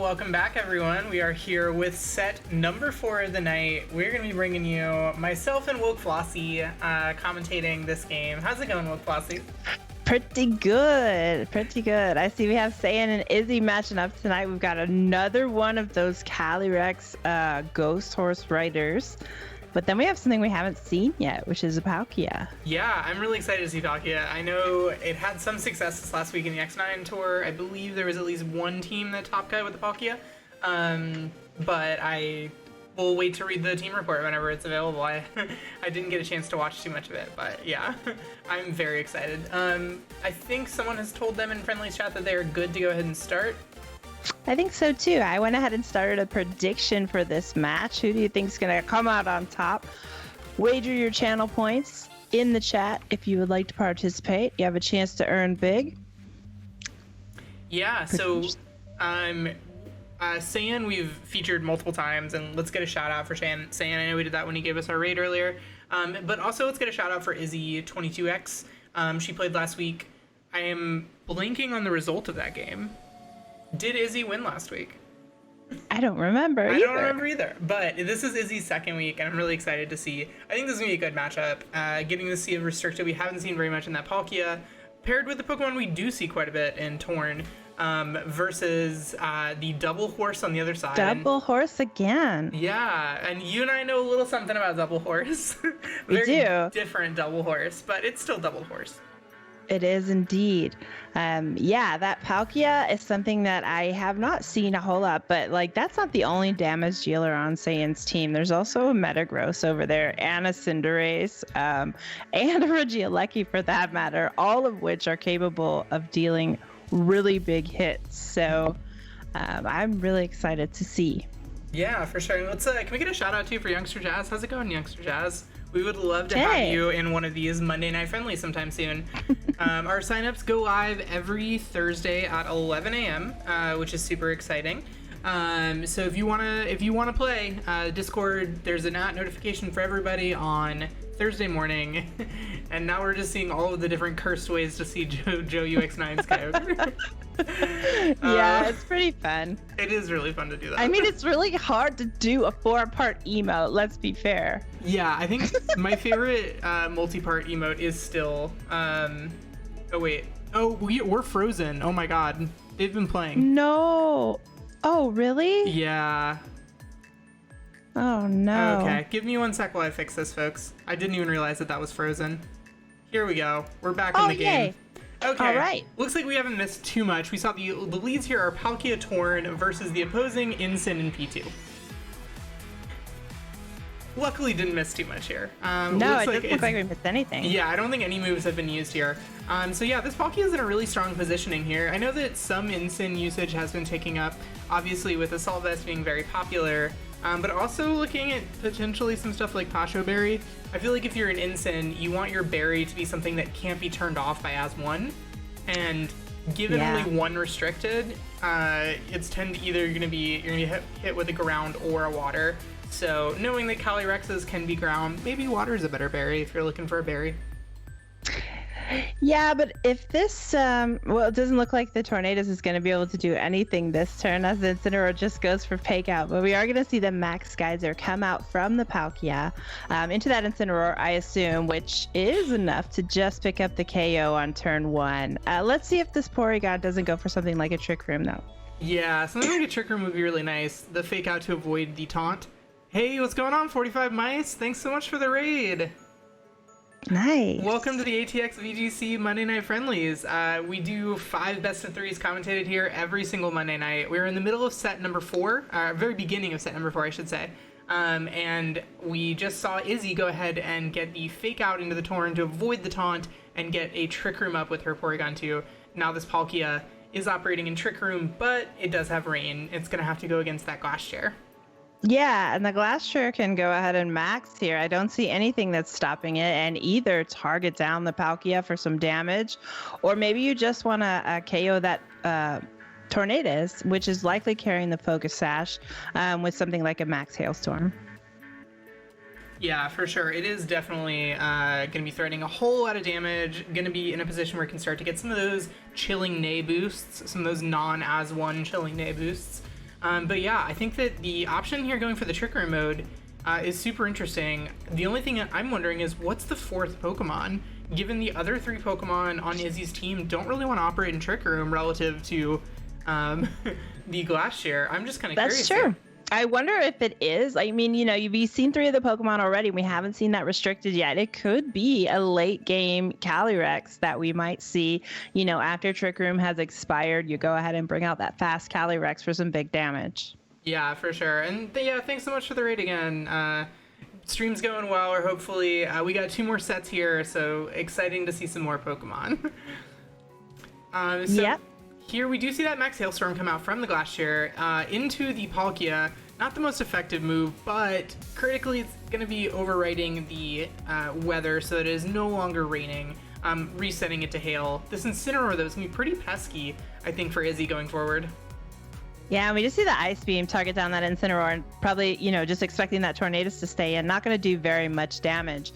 welcome back everyone. We are here with set number 4 of the night. We're going to be bringing you myself and Woke Flossie commentating this game. How's it going, Woke Flossie? Pretty good, pretty good. I see we have Saiyan and Izzy matching up tonight. We've got another one of those Calyrex ghost horse riders. But then we have something we haven't seen yet, which is a Palkia. Yeah, I'm really excited to see Palkia. I know it had some success this last week in the X9 tour. I believe there was at least one team that top cut with the Palkia. But I will wait to read the team report whenever it's available. I didn't get a chance to watch too much of it, but yeah, I'm very excited. I think someone has told them in Friendlies chat that they are good to go ahead and start. I think so too. I went ahead and started a prediction for this match. Who do you think is going to come out on top? Wager your channel points in the chat if you would like to participate. You have a chance to earn big. Yeah, so Saiyan we've featured multiple times, and let's get a shout out for Saiyan. I know we did that when he gave us our raid earlier. But also let's get a shout out for Izzy 22X. She played last week. I am blanking on the result of that game. Did Izzy win last week? I don't remember either. I don't remember either, but this is Izzy's second week, and I'm really excited to see. I think this is going to be a good matchup. Getting to see a restricted we haven't seen very much in that Palkia, paired with the Pokemon we do see quite a bit in Torn, versus the Double Horse on the other side. Double Horse again. Yeah, and you and I know a little something about Double Horse. We do. Different Double Horse, but it's still Double Horse. It is indeed. Yeah, that Palkia is something that I have not seen a whole lot, but like that's not the only damage dealer on Saiyan's team. There's also a Metagross over there, and a Cinderace, and a Regieleki for that matter, all of which are capable of dealing really big hits. So I'm really excited to see. Yeah, for sure. Let's can we get a shout out to you for Youngster Jazz? How's it going, Youngster Jazz? We would love to have you in one of these Monday Night Friendlies sometime soon. Our signups go live every Thursday at 11 a.m., which is super exciting. So if you wanna play, Discord, there's an notification for everybody on Thursday morning, and now we're just seeing all of the different cursed ways to see Joe UX9's Kyogre. Yeah, it's pretty fun. It is really fun to do that. I mean, it's really hard to do a 4-part emote, let's be fair. Yeah, I think my favorite multi-part emote is still oh wait, we're frozen. Oh my god, they've been playing. No. Oh really? Yeah. Oh no. Okay, give me 1 sec while I fix this, folks. I didn't even realize that was frozen. Here we go. We're back in the game. Yay. Okay. All right. Looks like we haven't missed too much. We saw the leads here are Palkia Torn versus the opposing Incin and P2. Luckily didn't miss too much here. No, it doesn't look like we missed anything. Yeah, I don't think any moves have been used here. So yeah, this Palkia is in a really strong positioning here. I know that some Incin usage has been taking up, obviously with Assault Vest being very popular, but also looking at potentially some stuff like Pasho Berry. I feel like if you're an Incin, you want your berry to be something that can't be turned off by as one, and given only one restricted, it's you're gonna be hit with a ground or a water. So knowing that Calyrexes can be ground, maybe water is a better berry if you're looking for a berry. Yeah, but if this, well, it doesn't look like the Tornadus is going to be able to do anything this turn, as the Incineroar just goes for fake out. But we are going to see the Max Geyser come out from the Palkia into that Incineroar, I assume, which is enough to just pick up the KO on turn 1. Let's see if this Porygon doesn't go for something like a Trick Room, though. Yeah, something like a Trick Room would be really nice. The fake out to avoid the taunt. Hey, what's going on, 45 Mice? Thanks so much for the raid. Nice. Welcome to the ATX VGC Monday Night Friendlies. We do 5 best of 3s commentated here every single Monday night. We're in the middle of set number 4, very beginning of set number 4, I should say. And we just saw Izzy go ahead and get the fake out into the Torn to avoid the taunt and get a Trick Room up with her Porygon 2. Now this Palkia is operating in Trick Room, but it does have Rain. It's going to have to go against that Glass Chair. Yeah, and the Glass Chair can go ahead and max here. I don't see anything that's stopping it, and either target down the Palkia for some damage, or maybe you just want to KO that Tornadus, which is likely carrying the Focus Sash with something like a Max Hailstorm. Yeah, for sure. It is definitely going to be threatening a whole lot of damage, going to be in a position where it can start to get some of those chilling Nay boosts, some of those non-as-one chilling Nay boosts. But yeah, I think that the option here going for the Trick Room mode is super interesting. The only thing I'm wondering is what's the fourth Pokemon, given the other three Pokemon on Izzy's team don't really want to operate in Trick Room relative to the Glass Share. I'm just kind of curious. That's true. Here. I wonder if it is. I mean, you've seen 3 of the Pokemon already. We haven't seen that restricted yet. It could be a late game Calyrex that we might see, after Trick Room has expired. You go ahead and bring out that fast Calyrex for some big damage. Yeah, for sure. And yeah, thanks so much for the raid again. Stream's going well, or hopefully we got 2 more sets here, so exciting to see some more Pokemon. Yep. Here we do see that Max Hailstorm come out from the Glass Share into the Palkia. Not the most effective move, but critically it's going to be overriding the weather so that it is no longer raining, resetting it to hail. This Incineroar, though, is going to be pretty pesky, I think, for Izzy going forward. Yeah, and we just see the Ice Beam target down that Incineroar and probably, just expecting that Tornadus to stay in. Not going to do very much damage.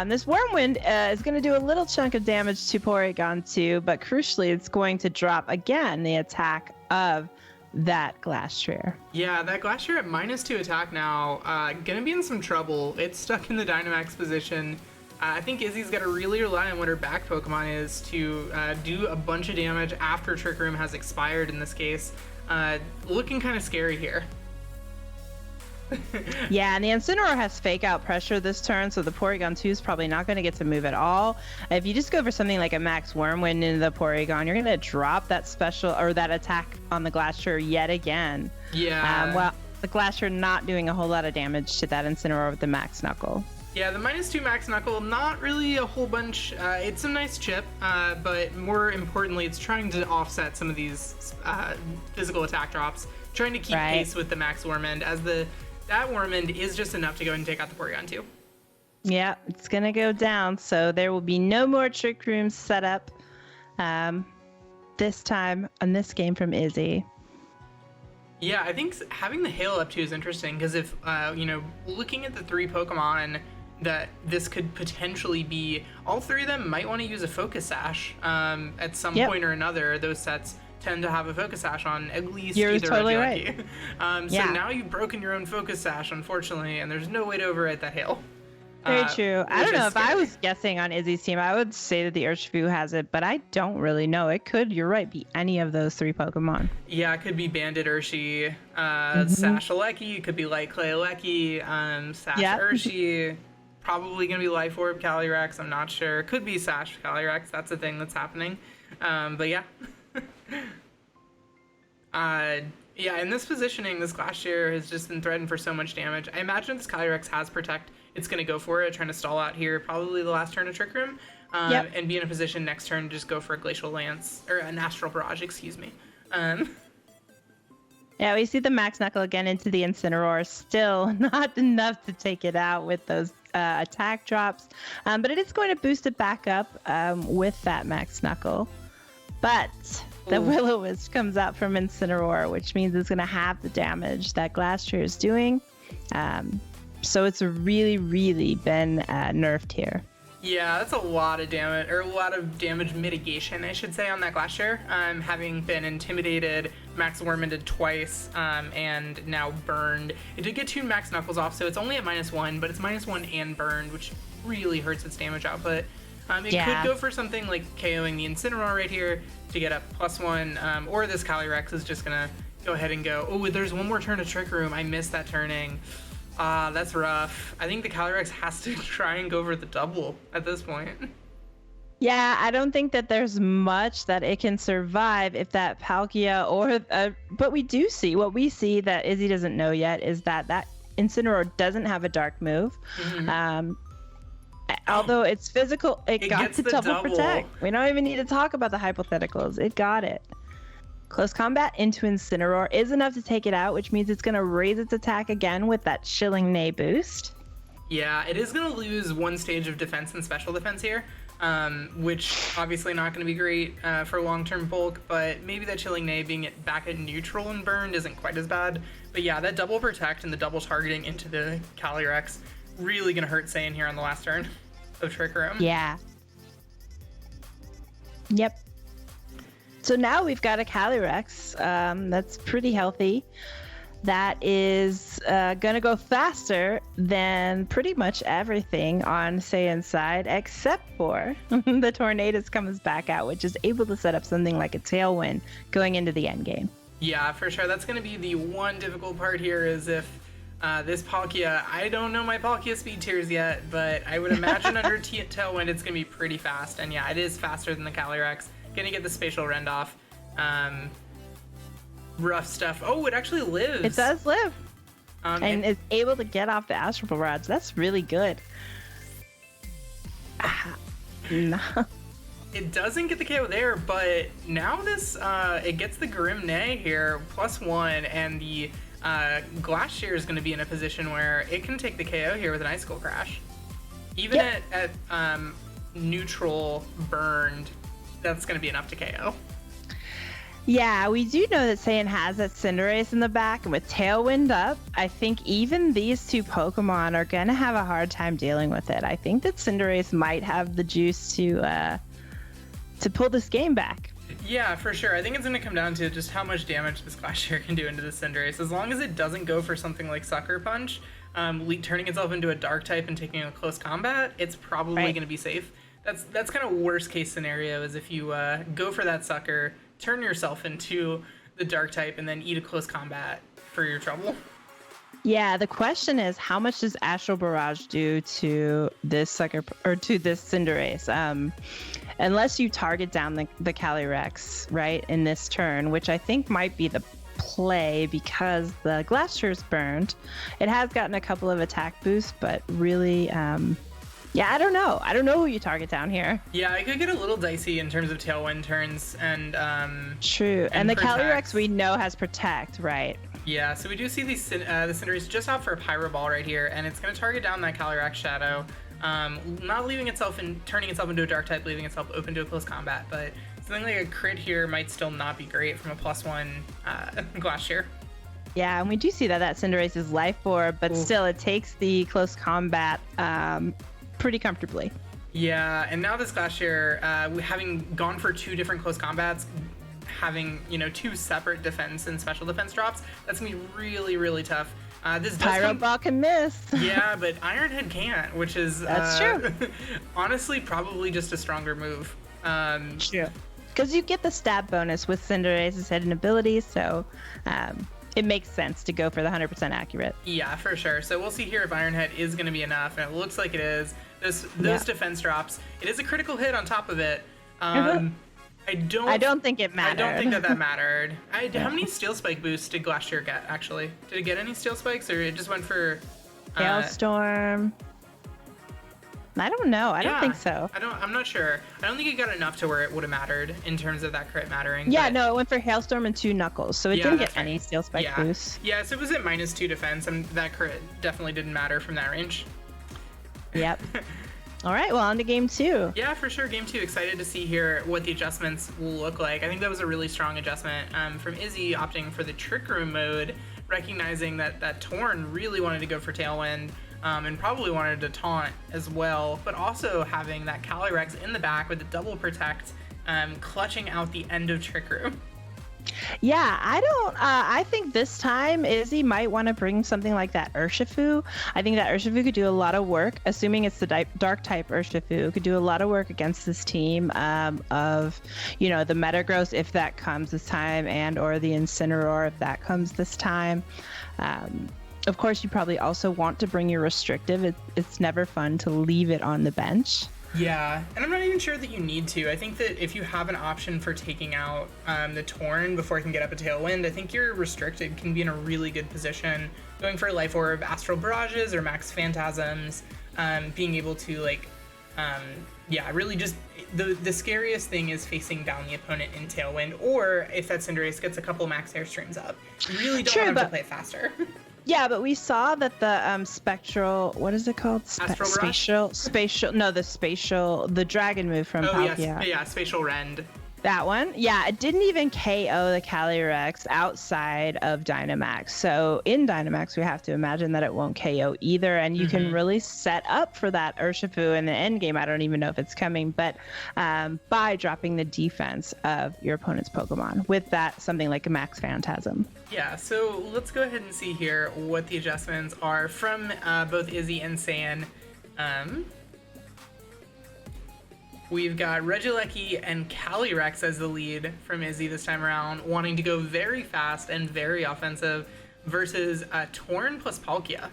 This Whirlwind is going to do a little chunk of damage to Porygon too, but crucially, it's going to drop again the attack of that Glastrier. Yeah, that Glastrier at -2 attack now, gonna be in some trouble. It's stuck in the Dynamax position. I think Izzy's got to really rely on what her back Pokemon is to do a bunch of damage after Trick Room has expired in this case. Looking kind of scary here. Yeah, and the Incineroar has fake out pressure this turn, so the Porygon 2 is probably not going to get to move at all. If you just go for something like a Max Wormwind into the Porygon, you're going to drop that special or that attack on the Glastrier yet again. Yeah. Well, the Glastrier not doing a whole lot of damage to that Incineroar with the Max Knuckle. Yeah, the -2 Max Knuckle, not really a whole bunch. It's a nice chip, but more importantly, it's trying to offset some of these physical attack drops, trying to keep pace with the Max Wormwind, as that Wormwind is just enough to go ahead and take out the Porygon too. Yeah, it's going to go down, so there will be no more Trick Rooms set up this time on this game from Izzy. Yeah, I think having the Hail up too is interesting, because if, looking at the 3 Pokemon that this could potentially be, all 3 of them might want to use a Focus Sash at some point or another. Those sets tend to have a Focus Sash on at least either totally Regieleki. So now you've broken your own Focus Sash, unfortunately, and there's no way to overwrite that Hail. Very true. I don't know, if I scary. was guessing on Izzy's team, I would say that the Urshifu has it, but I don't really know. It could, you're right, be any of those 3 Pokemon. Yeah, it could be Bandit Urshi, Sash Aleki, it could be Light Clay Aleki, Sash Urshi, probably going to be Life Orb Calyrex, I'm not sure. Could be Sash Calyrex, that's a thing that's happening. But yeah. Yeah, in this positioning, this Glastrier has just been threatened for so much damage. I imagine this Calyrex has Protect. It's going to go for it, trying to stall out here, probably the last turn of Trick Room, and be in a position next turn to just go for a Glacial Lance, or an Astral Barrage, excuse me. Yeah, we see the Max Knuckle again into the Incineroar. Still not enough to take it out with those attack drops, but it is going to boost it back up with that Max Knuckle. But the Will-O-Wisp comes out from Incineroar, which means it's going to have the damage that Glastrier is doing. So it's really, really been nerfed here. Yeah, that's a lot of damage, or a lot of damage mitigation, I should say, on that Glastrier. Having been intimidated, Max Wormwinded twice, and now burned. It did get 2 Max Knuckles off, so it's only at -1, but it's -1 and burned, which really hurts its damage output. It could go for something like KOing the Incineroar right here to get up +1, or this Calyrex is just gonna go ahead and go, oh, there's one more turn of Trick Room, I missed that turning. That's rough. I think the Calyrex has to try and go for the double at this point. Yeah, I don't think that there's much that it can survive if that Palkia or... but we do see, what we see that Izzy doesn't know yet is that Incineroar doesn't have a dark move. Although it's physical, it got to double protect. We don't even need to talk about the hypotheticals. It got it. Close combat into Incineroar is enough to take it out, which means it's going to raise its attack again with that Chilling Neigh boost. Yeah, it is going to lose 1 stage of defense and special defense here, which obviously not going to be great for long-term bulk, but maybe that Chilling Neigh being back at neutral and burned isn't quite as bad. But yeah, that double protect and the double targeting into the Calyrex really going to hurt Saiyan here on the last turn of Trick Room. Yeah. Yep. So now we've got a Calyrex that's pretty healthy. That is going to go faster than pretty much everything on Saiyan's side, except for the Tornadus comes back out, which is able to set up something like a Tailwind going into the end game. Yeah, for sure. That's going to be the one difficult part here is if this Palkia, I don't know my Palkia speed tiers yet, but I would imagine under Tailwind it's going to be pretty fast. And yeah, it is faster than the Calyrex. Going to get the Spatial Rend off. Rough stuff. Oh, it actually lives. It does live. And it's able to get off the Astral Barrage. That's really good. No. It doesn't get the KO there, but now this, it gets the Grim Nay here, +1, and the Glass Shear is going to be in a position where it can take the KO here with an Icicle Crash. Even at neutral burned, that's going to be enough to KO. Yeah, we do know that Saiyan has that Cinderace in the back, and with Tailwind up, I think even these two Pokemon are going to have a hard time dealing with it. I think that Cinderace might have the juice to pull this game back. Yeah, for sure. I think it's going to come down to just how much damage this Glass Shear can do into the Cinderace. As long as it doesn't go for something like Sucker Punch, turning itself into a Dark type and taking a close combat, it's probably going to be safe. That's kind of worst case scenario is if you go for that Sucker, turn yourself into the Dark type, and then eat a close combat for your trouble. Yeah, the question is, how much does Astral Barrage do to this Sucker or to this Cinderace? Unless you target down the Calyrex, right, in this turn, which I think might be the play because the Glass Shear's burned. It has gotten a couple of attack boosts, but really, yeah, I don't know. I don't know who you target down here. Yeah, it could get a little dicey in terms of Tailwind turns and true. And the Calyrex we know has Protect, right? Yeah, so we do see the Cinderace just opt for a Pyro Ball right here, and it's going to target down that Calyrex Shadow, not leaving itself and turning itself into a Dark type, leaving itself open to a close combat. But something like a crit here might still not be great from a +1 Glass Shear. Yeah, and we do see that Cinderace is Life Orb, but still it takes the close combat pretty comfortably. Yeah, and now this Glass Shear, having gone for 2 different close combats, having 2 separate defense and special defense drops, that's gonna be really, really tough. This Pyro Ball can miss. Yeah, but Iron Head can't, which is that's true. Honestly, probably just a stronger move. True, because you get the stab bonus with Cinderace's hidden abilities, so it makes sense to go for the 100% accurate. Yeah, for sure. So we'll see here if Iron Head is going to be enough, and it looks like it is. Those defense drops. It is a critical hit on top of it. I don't think it mattered. I don't think that mattered. How many Steel Spike boosts did Glass Shear get, actually? Did it get any Steel Spikes, or it just went for... Hailstorm? I don't know. I don't think so. I'm not sure. I don't think it got enough to where it would have mattered in terms of that crit mattering. Yeah, no, it went for Hailstorm and 2 Knuckles, so it didn't get any Steel Spike boosts. Yeah, so it was at -2 defense, and that crit definitely didn't matter from that range. Yep. All right, well, on to game 2. Yeah, for sure. Game 2. Excited to see here what the adjustments will look like. I think that was a really strong adjustment from Izzy opting for the Trick Room mode, recognizing that Torn really wanted to go for Tailwind. And probably wanted to taunt as well, but also having that Calyrex in the back with the double protect, clutching out the end of Trick Room. Yeah, I think this time Izzy might want to bring something like that Urshifu. I think that Urshifu could do a lot of work, assuming it's the Dark type Urshifu, could do a lot of work against this team of, the Metagross if that comes this time, and or the Incineroar if that comes this time. Of course, you probably also want to bring your restrictive. It's never fun to leave it on the bench. Yeah, and I'm not even sure that you need to. I think that if you have an option for taking out the Torn before it can get up a Tailwind, I think your restricted can be in a really good position. Going for Life Orb, Astral Barrages, or Max Phantasms, being able to, really just... The scariest thing is facing down the opponent in Tailwind, or if that Cinderace gets a couple Max Airstreams up. You really don't want them to play faster. Yeah, but we saw that the spectral, what is it called? The dragon move from Palkia. Yeah, Spatial Rend. That one, yeah, it didn't even KO the Calyrex outside of Dynamax. So in Dynamax, we have to imagine that it won't KO either, and you can really set up for that Urshifu in the end game. I don't even know if it's coming, but by dropping the defense of your opponent's Pokemon with that something like a Max Phantasm. Yeah, so let's go ahead and see here what the adjustments are from both Izzy and Saiyan. We've got Regieleki and Calyrex as the lead from Izzy this time around, wanting to go very fast and very offensive versus Torn plus Palkia.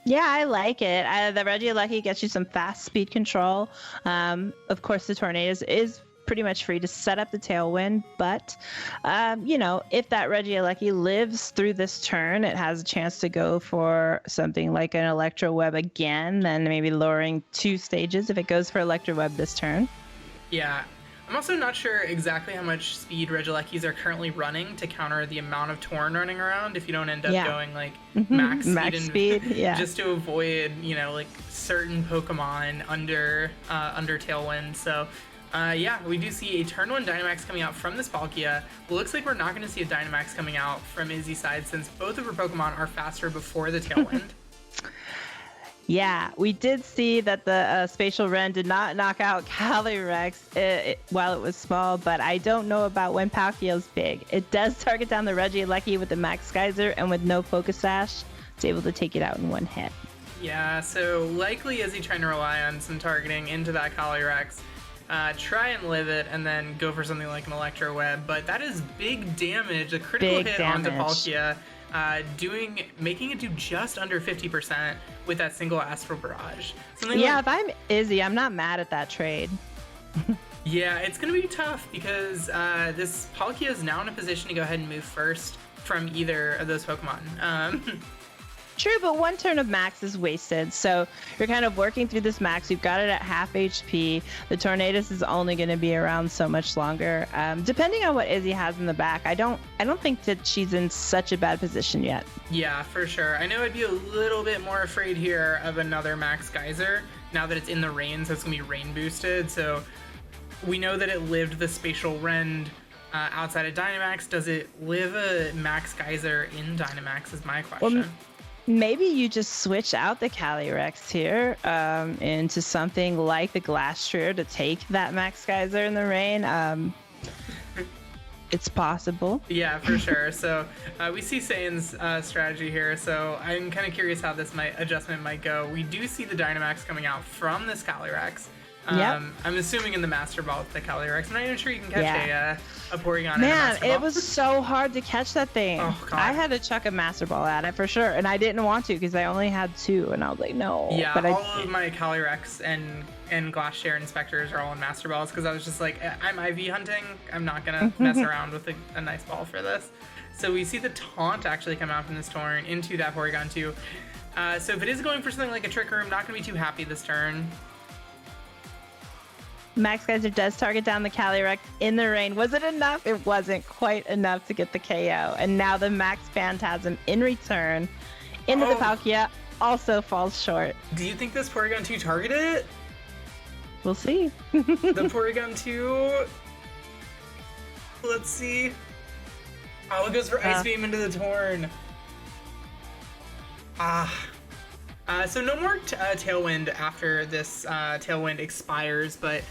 Yeah, I like it. The Regieleki gets you some fast speed control. Of course, the Tornadus is pretty much free to set up the Tailwind, but if that Regieleki lives through this turn, it has a chance to go for something like an Electro Web again, then maybe lowering 2 stages if it goes for Electro Web this turn. Yeah, I'm also not sure exactly how much speed Regielekis are currently running to counter the amount of Torn running around if you don't end up going like max speed, just to avoid certain Pokemon under Tailwind. So we do see a turn 1 Dynamax coming out from this Palkia. Looks like we're not going to see a Dynamax coming out from Izzy's side since both of her Pokemon are faster before the Tailwind. Yeah, we did see that the Spatial Wren did not knock out Calyrex while it was small, but I don't know about when Palkia's big. It does target down the Regieleki with the Max Geyser, and with no Focus Sash, it's able to take it out in one hit. Yeah, so likely Izzy trying to rely on some targeting into that Calyrex. Try and live it, and then go for something like an Electro Web. But that is big damage, a critical hit onto Palkia, making it do just under 50% with that single Astral Barrage. If I'm Izzy, I'm not mad at that trade. Yeah, it's going to be tough because this Palkia is now in a position to go ahead and move first from either of those Pokemon. True, but 1 turn of Max is wasted, so you're kind of working through this Max. You've got it at half HP. The Tornadus is only going to be around so much longer. Depending on what Izzy has in the back, I don't think that she's in such a bad position yet. Yeah, for sure. I know I'd be a little bit more afraid here of another Max Geyser now that it's in the rain, so it's going to be rain boosted. So we know that it lived the Spatial Rend outside of Dynamax. Does it live a Max Geyser in Dynamax is my question. Well, maybe you just switch out the Calyrex here into something like the Glastrier to take that Max Geyser in the rain. It's possible. Yeah, for sure. So we see Saiyan's strategy here. So I'm kind of curious how this adjustment might go. We do see the Dynamax coming out from this Calyrex. I'm assuming in the Master Ball with the Calyrex. I'm not even sure you can catch a Porygon in a Master Ball. Man, it was so hard to catch that thing. Oh, God. I had to chuck a Master Ball at it for sure, and I didn't want to because I only had 2, and I was like, no. Yeah, but all of my Calyrex and Glacier Inspectors are all in Master Balls because I was just like, I'm IV hunting. I'm not going to mess around with a nice ball for this. So we see the Taunt actually come out from this turn into that Porygon 2. So if it is going for something like a Trick Room, not going to be too happy this turn. Max Geyser does target down the Calyrex in the rain. Was it enough? It wasn't quite enough to get the KO. And now the Max Phantasm in return into the Palkia also falls short. Do you think this Porygon 2 targeted it? We'll see. The Porygon 2... Let's see. Oh, it goes for Ice Beam into the Torn. So no more Tailwind after this Tailwind expires, but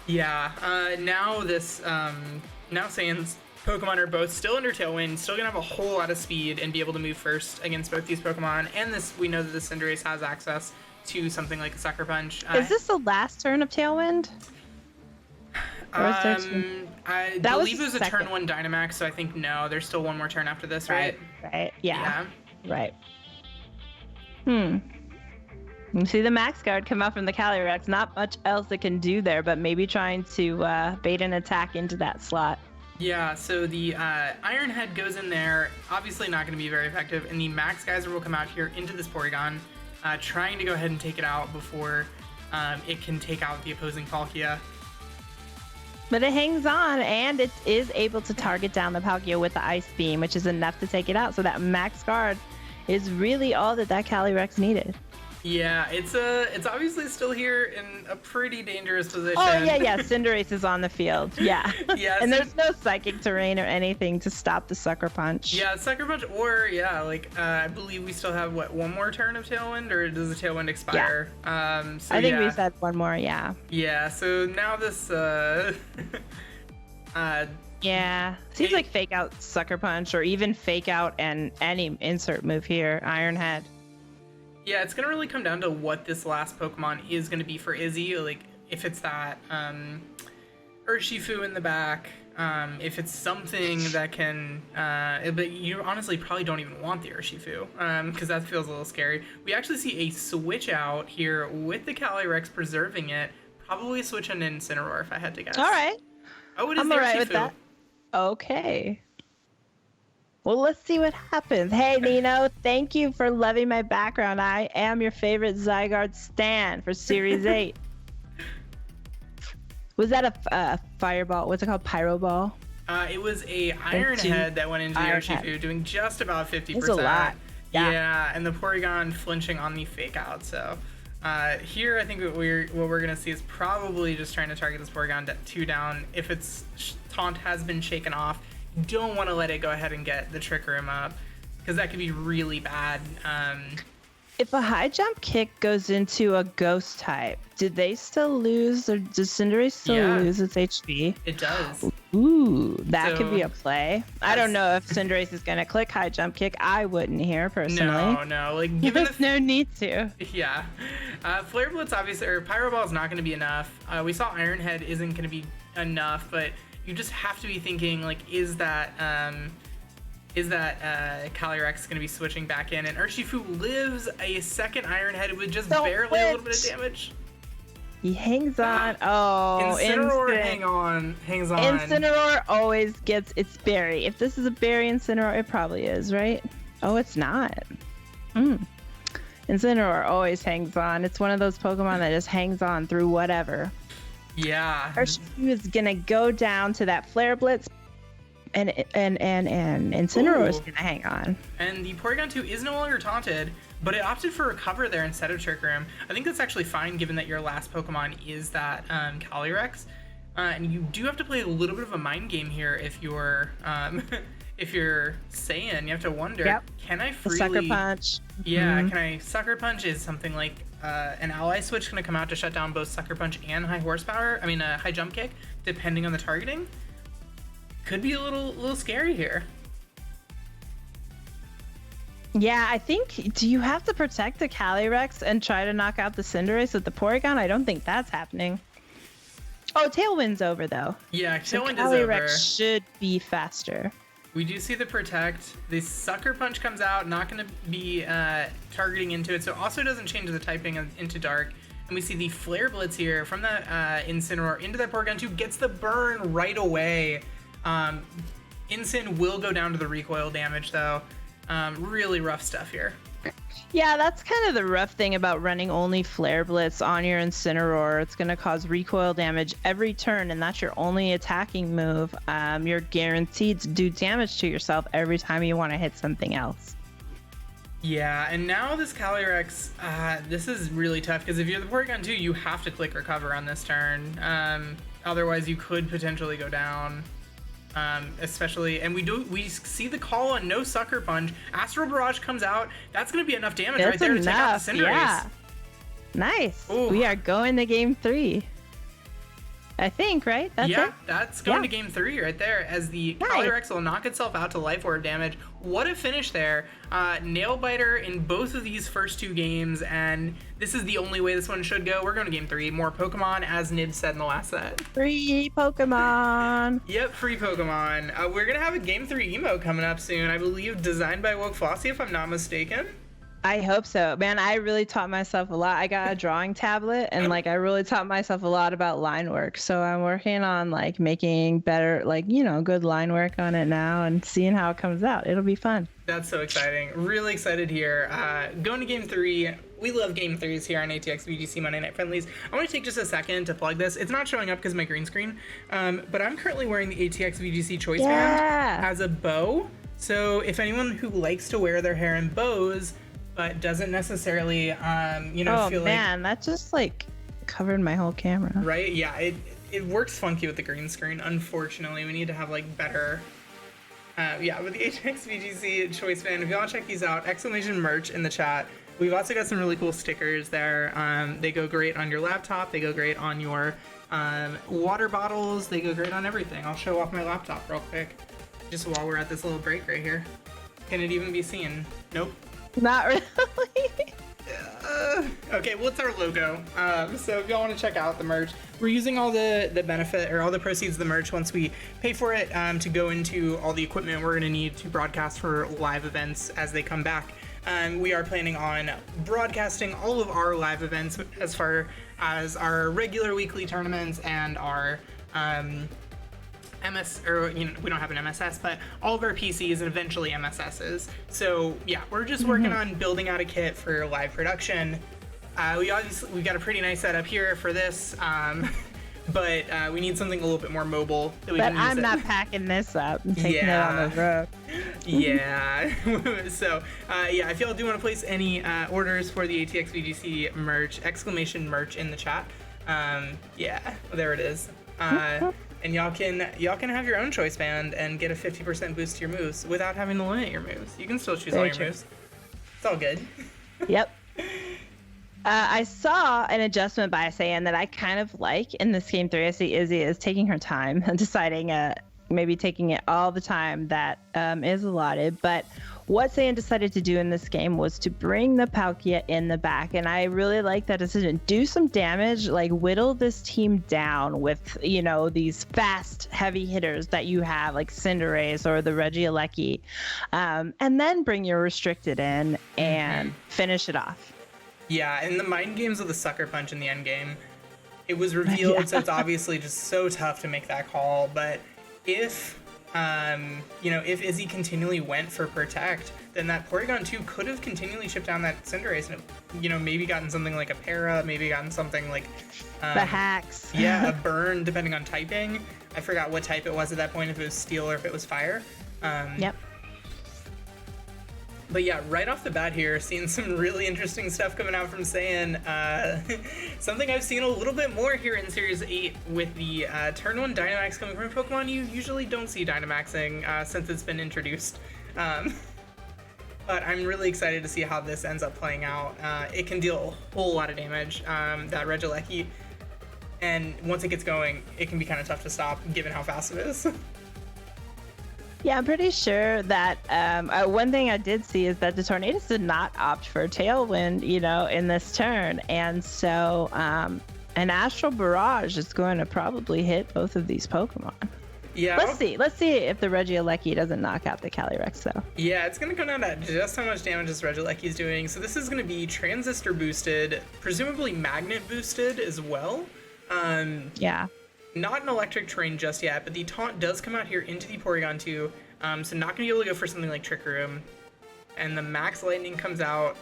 yeah, now Saiyan's Pokemon are both still under Tailwind, still gonna have a whole lot of speed and be able to move first against both these Pokemon, and we know that the Cinderace has access to something like a Sucker Punch. Is this the last turn of Tailwind? I believe it was a turn 1 Dynamax, so I think no, there's still one more turn after this, right? Right, yeah. Right. You see the Max Guard come out from the Calyrex. Not much else it can do there, but maybe trying to bait an attack into that slot. Yeah, so the Iron Head goes in there, obviously not going to be very effective, and the Max Geyser will come out here into this Porygon, trying to go ahead and take it out before it can take out the opposing Palkia. But it hangs on, and it is able to target down the Palkia with the Ice Beam, which is enough to take it out. So that Max Guard is really all that Calyrex needed. Yeah, it's obviously still here in a pretty dangerous position. Oh yeah. Cinderace is on the field. Yeah. Yeah, And there's no psychic terrain or anything to stop the sucker punch. Yeah, Sucker Punch, or yeah, like I believe we still have one more turn of Tailwind, or does the Tailwind expire? Yeah. So I think yeah. we said one more. Yeah. Yeah. So now this. Yeah. Seems like fake out sucker punch, or even fake out and any insert move here. Iron Head. Yeah, it's gonna really come down to what this last Pokemon is gonna be for Izzy. Like, if it's that Urshifu in the back, if it's something that can, but you honestly probably don't even want the Urshifu, because that feels a little scary. We actually see a switch out here with the Calyrex preserving it. Probably switch an Incineroar if I had to guess. All right. Oh, it is I'm the all right Urshifu. with that. Okay. Well, let's see what happens. Hey, Nino, thank you for loving my background. I am your favorite Zygarde stan for Series 8. Was that a fireball? What's it called? Pyro ball? It was a Iron Head that went into the Urshifu, doing just about 50%. It's a lot. Yeah, and the Porygon flinching on the fake out. So here, I think what we're gonna see is probably just trying to target this Porygon 2 down. If its taunt has been shaken off, don't want to let it go ahead and get the Trick Room up, because that could be really bad. If a high jump kick goes into a ghost type, do they still lose, or does Cinderace still lose its HP? It does. Ooh, that could be a play. I don't know if Cinderace is gonna click high jump kick. I wouldn't here personally. No, like given There's no need to. Yeah, Flare Blitz obviously, or Pyro Ball is not going to be enough. We saw Iron Head isn't going to be enough, but you just have to be thinking, like, is that Calyrex going to be switching back in? And Urshifu lives a second Iron Head with just barely a little bit of damage. He hangs on. Oh, Incineroar hangs on. Incineroar always gets its berry. If this is a berry Incineroar, it probably is, right? Oh, it's not. Incineroar always hangs on. It's one of those Pokemon that just hangs on through whatever. Yeah. Urshifu is gonna go down to that Flare Blitz, and Incineroar is gonna hang on. And the Porygon 2 is no longer taunted, but it opted for Recover there instead of Trick Room. I think that's actually fine, given that your last Pokemon is that Calyrex, and you do have to play a little bit of a mind game here if you're if you're Saiyan. You have to wonder, can I freely Sucker Punch? Yeah, can I Sucker Punch? Is something like an ally switch going to come out to shut down both Sucker Punch and high horsepower? I mean, high jump kick, depending on the targeting. Could be a little scary here. Yeah, I think, do you have to protect the Calyrex and try to knock out the Cinderace with the Porygon? I don't think that's happening. Oh, Tailwind's over though. Yeah, Tailwind so is over. Calyrex should be faster. We do see the Protect. The Sucker Punch comes out, not going to be targeting into it, so also doesn't change the typing into Dark. And we see the Flare Blitz here from the Incineroar into that Porygon 2, gets the burn right away. Incin will go down to the recoil damage though. Really rough stuff here. Yeah, that's kind of the rough thing about running only Flare Blitz on your Incineroar. It's going to cause recoil damage every turn, and that's your only attacking move. You're guaranteed to do damage to yourself every time you want to hit something else. Yeah, and now this Calyrex, this is really tough, because if you're the Porygon 2, you have to click Recover on this turn. Otherwise, you could potentially go down. Especially, and we see the call on no Sucker Punch. Astral Barrage comes out. That's going to be enough damage right there to take out the Cinderace. Yeah. Nice. Ooh. We are going to game 3. I think, right? That's it? That's going to game 3 right there, as the Calyrex will knock itself out to Life Orb damage. What a finish there. Nail Biter in both of these first 2 games, and this is the only way this one should go. We're going to game 3. More Pokemon, as Nib said in the last set. Free Pokemon. Yep, free Pokemon. We're going to have a game 3 emo coming up soon, I believe, designed by Woke Flossie, if I'm not mistaken. I hope so. Man, I really taught myself a lot. I got a drawing tablet, and I really taught myself a lot about line work. So I'm working on making better, good line work on it now, and seeing how it comes out. It'll be fun. That's so exciting. Really excited here. Going to game 3. We love game 3s here on ATX VGC Monday Night Friendlies. I want to take just a second to plug this. It's not showing up because of my green screen, but I'm currently wearing the ATX VGC Choice Band as a bow. So if anyone who likes to wear their hair in bows, but doesn't necessarily, Oh feel man, that just like covered my whole camera. right? Yeah, it works funky with the green screen. Unfortunately, we need to have like better. With the ATX VGC choice band, if y'all check these out, exclamation merch in the chat. We've also got some really cool stickers there. They go great on your laptop. They go great on your water bottles. They go great on everything. I'll show off my laptop real quick, just while we're at this little break right here. Can it even be seen? Nope. Not really. Okay, well, it's our logo. So if y'all want to check out the merch, we're using all the benefit or all the proceeds of the merch once we pay for it to go into all the equipment we're going to need to broadcast for live events as they come back. We are planning on broadcasting all of our live events as far as our regular weekly tournaments and our we don't have an MSS, but all of our PCs and eventually MSSs. So yeah, we're just working on building out a kit for live production. We got a pretty nice setup here for this, but we need something a little bit more mobile that we But can use. I'm not packing this up and taking it on the road. Yeah. So if y'all do want to place any orders for the ATX VGC merch, exclamation merch in the chat. There it is. And y'all can have your own choice band and get a 50% boost to your moves without having to limit your moves. You can still choose all your moves. It's all good. Yep. I saw an adjustment by Saiyan that I kind of like in this game 3. I see Izzy is taking her time and deciding maybe taking it all the time that is allotted. But what Saiyan decided to do in this game was to bring the Palkia in the back. And I really like that decision. Do some damage, like whittle this team down with, these fast, heavy hitters that you have, like Cinderace or the Regieleki. And then bring your restricted in and finish it off. Yeah, and the mind games of the Sucker Punch in the end game, it was revealed, so it's obviously just so tough to make that call. But if Izzy continually went for Protect, then that Porygon 2 could have continually chipped down that Cinderace and, maybe gotten something like a Para, maybe gotten something like... the hacks. Yeah, a burn, depending on typing. I forgot what type it was at that point, if it was Steel or if it was Fire. Yep. But yeah, right off the bat here, seeing some really interesting stuff coming out from Saiyan. Something I've seen a little bit more here in Series 8 with the Turn 1 Dynamax coming from Pokemon you usually don't see Dynamaxing since it's been introduced. But I'm really excited to see how this ends up playing out. It can deal a whole lot of damage, that Regieleki. And once it gets going, it can be kind of tough to stop given how fast it is. Yeah, I'm pretty sure that one thing I did see is that the Tornadus did not opt for Tailwind, in this turn. And so an Astral Barrage is going to probably hit both of these Pokemon. Yeah. Let's see if the Regieleki doesn't knock out the Calyrex, though. Yeah, it's going to come down to just how much damage this Regieleki is doing. So this is going to be Transistor boosted, presumably Magnet boosted as well. Yeah. Not an Electric Terrain just yet, but the taunt does come out here into the Porygon 2, so not going to be able to go for something like Trick Room. And the Max Lightning comes out.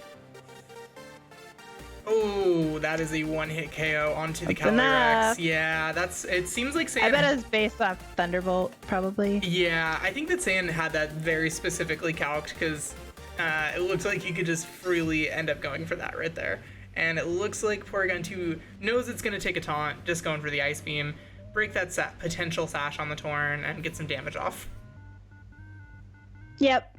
Oh, that is a one-hit KO onto the Calyrex. Yeah, it seems like Saiyan... I bet it's based off Thunderbolt, probably. Yeah, I think that Saiyan had that very specifically calced, because it looks like you could just freely end up going for that right there. And it looks like Porygon 2 knows it's going to take a taunt, just going for the Ice Beam. Break that potential sash on the Torn and get some damage off. Yep.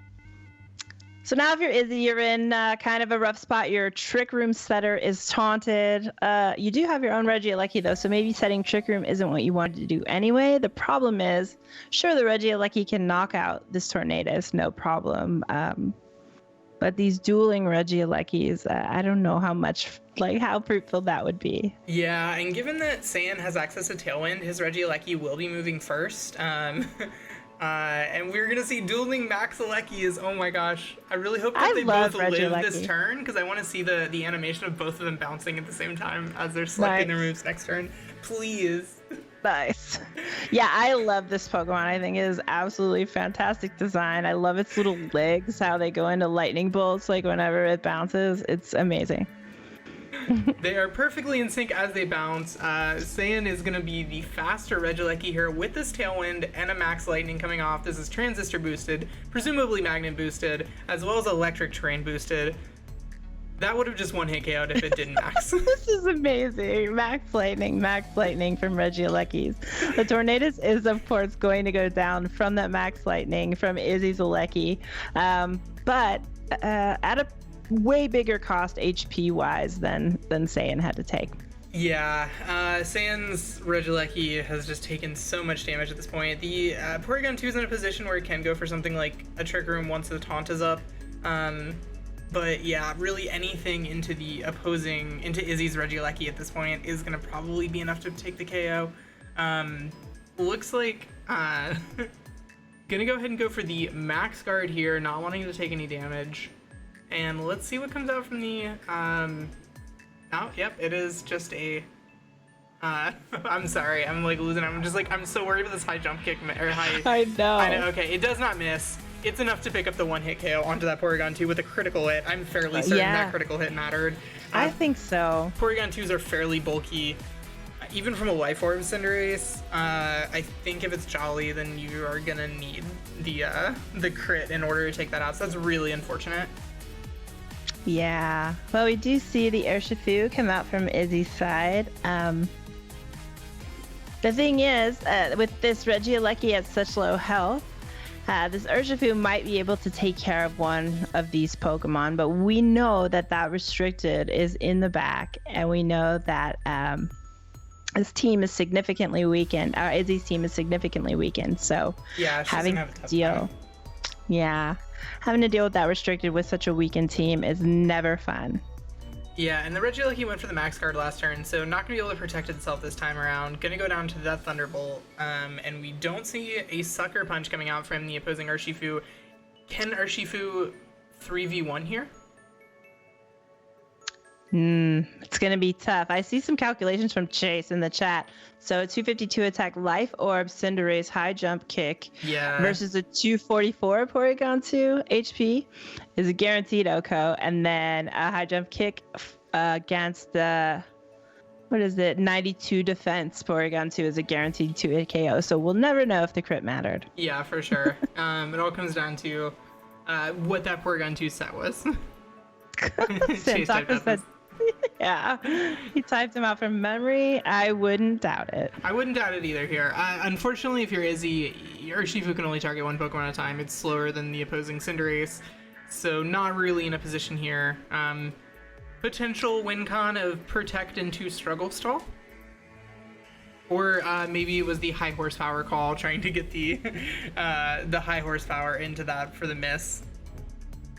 So now if you're Izzy, you're in kind of a rough spot. Your Trick Room setter is taunted. You do have your own Regieleki, though, so maybe setting Trick Room isn't what you wanted to do anyway. The problem is, sure, the Regieleki can knock out this Tornadus, no problem. But these dueling Regielekis, I don't know how fruitful that would be. Yeah, and given that Saiyan has access to Tailwind, his Regieleki will be moving first. And we're going to see dueling Maxilekis. Oh my gosh. I really hope that they both live this turn, because I want to see the animation of both of them bouncing at the same time as they're selecting their moves next turn. Please. Nice. Yeah, I love this Pokemon. I think it is absolutely fantastic design. I love its little legs, how they go into lightning bolts like whenever it bounces. It's amazing. They are perfectly in sync as they bounce. Saiyan is going to be the faster Regieleki here with this Tailwind and a Max Lightning coming off. This is Transistor boosted, presumably Magnet boosted, as well as Electric Terrain boosted. That would have just one hit KO'd if it didn't max. This is amazing. Max Lightning from Regielekis. The Tornadus is, of course, going to go down from that Max Lightning from Izzy's Alecki, but at a way bigger cost HP-wise than Saiyan had to take. Yeah, Saiyan's Regieleki has just taken so much damage at this point. The Porygon 2 is in a position where it can go for something like a Trick Room once the taunt is up. But yeah, really anything into Izzy's Regieleki at this point is going to probably be enough to take the KO. Looks like gonna go ahead and go for the Max Guard here, not wanting to take any damage. And let's see what comes out from the... Oh, yep, it is just a... I'm sorry, I'm like losing. I'm just like, I'm so worried about this high jump kick, or high... I know. Okay, it does not miss. It's enough to pick up the one hit KO onto that Porygon 2 with a critical hit. I'm fairly certain that critical hit mattered. I think so. Porygon 2s are fairly bulky. Even from a Life Orb Cinderace, I think if it's Jolly, then you are gonna need the crit in order to take that out. So that's really unfortunate. Yeah. Well, we do see the Urshifu come out from Izzy's side. The thing is, with this Regieleki at such low health, this Urshifu might be able to take care of one of these Pokemon, but we know that restricted is in the back, and we know that his team is significantly weakened. Izzy's team is significantly weakened, so yeah, having to deal with that restricted with such a weakened team is never fun. Yeah, and the Regieleki went for the Max Guard last turn, so not going to be able to protect itself this time around. Going to go down to that Thunderbolt, and we don't see a Sucker Punch coming out from the opposing Urshifu. Can Urshifu 3v1 here? It's going to be tough. I see some calculations from Chase in the chat. So a 252 attack Life Orb Cinderace high jump kick versus a 244 Porygon 2 HP is a guaranteed OHKO. And then a high jump kick against the, 92 defense Porygon 2 is a guaranteed 2 KO. So we'll never know if the crit mattered. Yeah, for sure. It all comes down to what that Porygon 2 set was. Chase said, yeah, he typed him out from memory. I wouldn't doubt it. I wouldn't doubt it either here. Unfortunately, if you're Izzy, Urshifu can only target one Pokemon at a time. It's slower than the opposing Cinderace, so not really in a position here. Potential win con of Protect into Struggle Stall. Or maybe it was the high horsepower call, trying to get the high horsepower into that for the miss.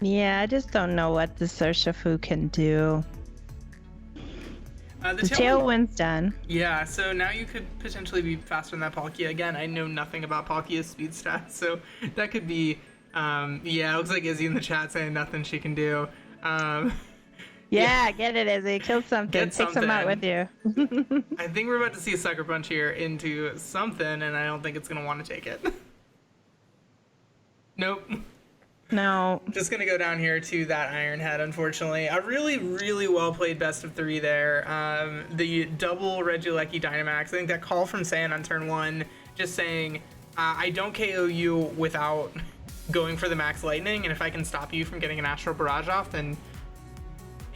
Yeah, I just don't know what the Urshifu can do. The Tailwind's done. Yeah, so now you could potentially be faster than that Palkia. Again, I know nothing about Palkia's speed stats, so that could be... yeah, it looks like Izzy in the chat saying nothing she can do. Yeah, get it, Izzy. Kill something. Take some out with you. I think we're about to see a Sucker Punch here into something, and I don't think it's going to want to take it. Nope. No. Just going to go down here to that Iron Head, unfortunately. A really, really well-played best of 3 there. The double Regieleki Dynamax. I think that call from Saiyan on turn 1, just saying, I don't KO you without going for the Max Lightning, and if I can stop you from getting an Astral Barrage off, then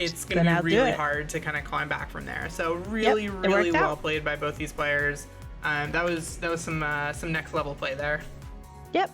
it's going to be really hard to kind of climb back from there. So really, really well played by both these players. That was some next level play there. Yep,